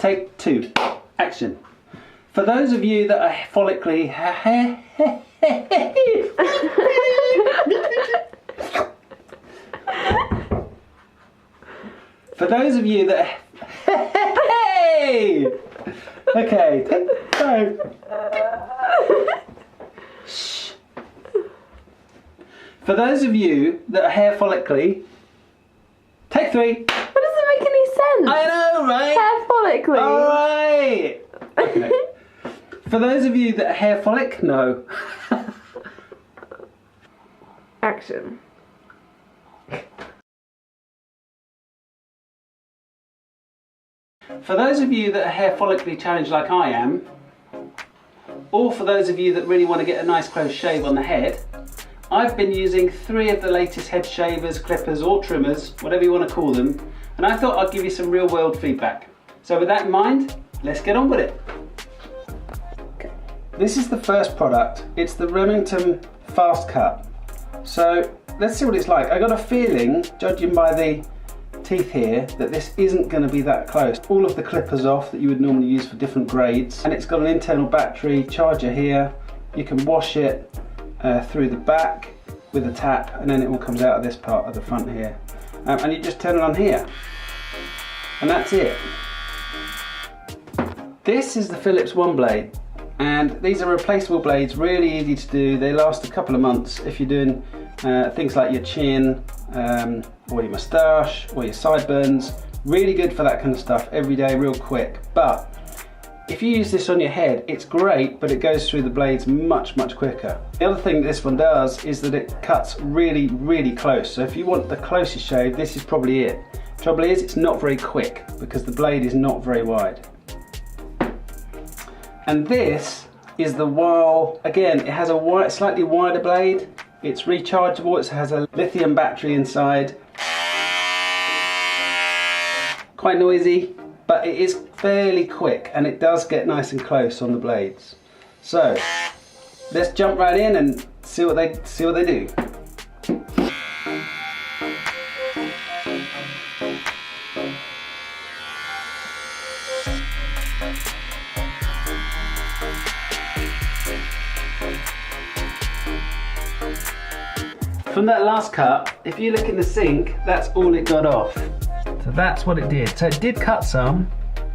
Take 2. Action. For those of you that are follically for those of you that okay, take 5. Shh. For those of you that are hair follically, take 3. That doesn't make any sense. I know, right? Hair follically. Alright. Okay. For those of you that are hair follic, no. Action. For those of you that are hair follically challenged like I am, or for those of you that really want to get a nice close shave on the head, I've been using 3 of the latest head shavers, clippers or trimmers, whatever you want to call them, and I thought I'd give you some real world feedback. So with that in mind, let's get on with it. Okay. This is the first product. It's the Remington Fast Cut. So let's see what it's like. I got a feeling, judging by the teeth here, that this isn't going to be that close. All of the clippers off that you would normally use for different grades, and it's got an internal battery charger here. You can wash it through the back with a tap, and then it all comes out of this part of the front here, and you just turn it on here, and that's it. This is the Philips Oneblade, and these are replaceable blades, really easy to do. They last a couple of months if you're doing things like your chin or your moustache or your sideburns. Really good for that kind of stuff every day, real quick. But if you use this on your head, it's great, but it goes through the blades much quicker. The other thing this one does is that it cuts really close. So if you want the closest shave, this is probably it. Trouble is, it's not very quick because the blade is not very wide. And this is the Wahl. Again, it has a slightly wider blade. It's rechargeable. It has a lithium battery inside. Quite noisy, but it is fairly quick, and it does get nice and close on the blades. So let's jump right in and see what they do. From that last cut, if you look in the sink, that's all it got off. So that's what it did. So it did cut some,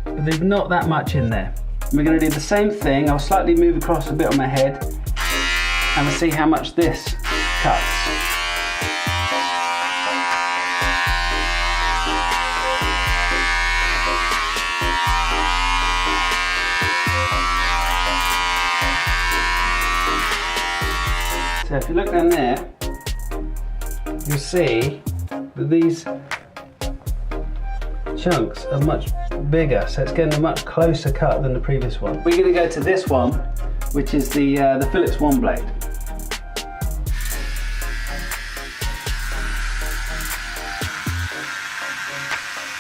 but there's not that much in there. We're going to do the same thing. I'll slightly move across a bit on my head, and we'll see how much this cuts. So if you look down there, you'll see that these chunks are much bigger, so it's getting a much closer cut than the previous one. We're going to go to this one, which is the Philips Oneblade.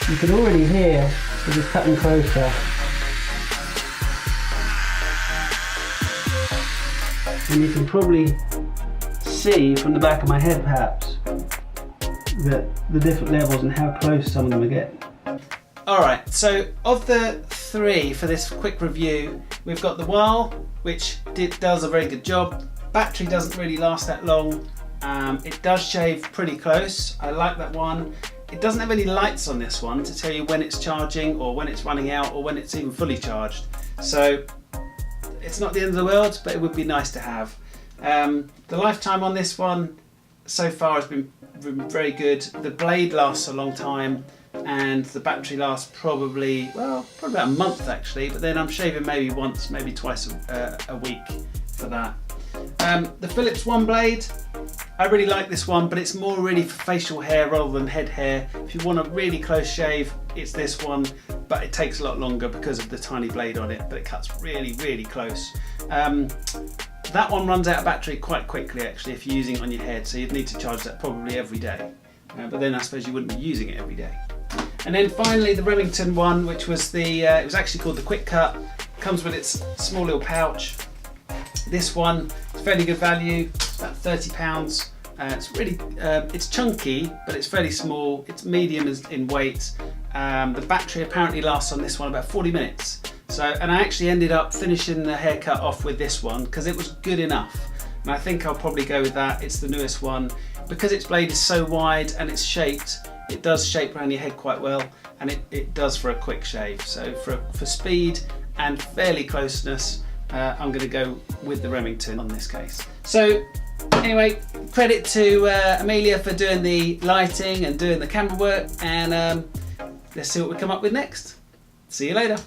You can already hear it is cutting closer. And you can probably see from the back of my head perhaps that the different levels and how close some of them are getting. Alright, so of the 3 for this quick review, we've got the Wahl, which does a very good job. Battery doesn't really last that long. It does shave pretty close. I like that one. It doesn't have any lights on this one to tell you when it's charging or when it's running out or when it's even fully charged. So it's not the end of the world, but it would be nice to have. The lifetime on this one so far has been very good. The blade lasts a long time, and the battery lasts probably about a month actually, but then I'm shaving maybe once, maybe twice a week for that. The Philips Oneblade, I really like this one, but it's more really for facial hair rather than head hair. If you want a really close shave, it's this one, but it takes a lot longer because of the tiny blade on it, but it cuts really close. That one runs out of battery quite quickly actually if you're using it on your head, so you'd need to charge that probably every day. But then I suppose you wouldn't be using it every day. And then finally the Remington one, which was it was actually called the Quick Cut. Comes with its small little pouch. This one is fairly good value, about £30 It's really, it's chunky, but it's fairly small. It's medium in weight. The battery apparently lasts on this one about 40 minutes. So, and I actually ended up finishing the haircut off with this one because it was good enough. And I think I'll probably go with that. It's the newest one. Because its blade is so wide and it's shaped, it does shape around your head quite well, and it does for a quick shave. So for speed and fairly closeness, I'm going to go with the Remington on this case. So anyway, credit to Amelia for doing the lighting and doing the camera work, and let's see what we come up with next. See you later.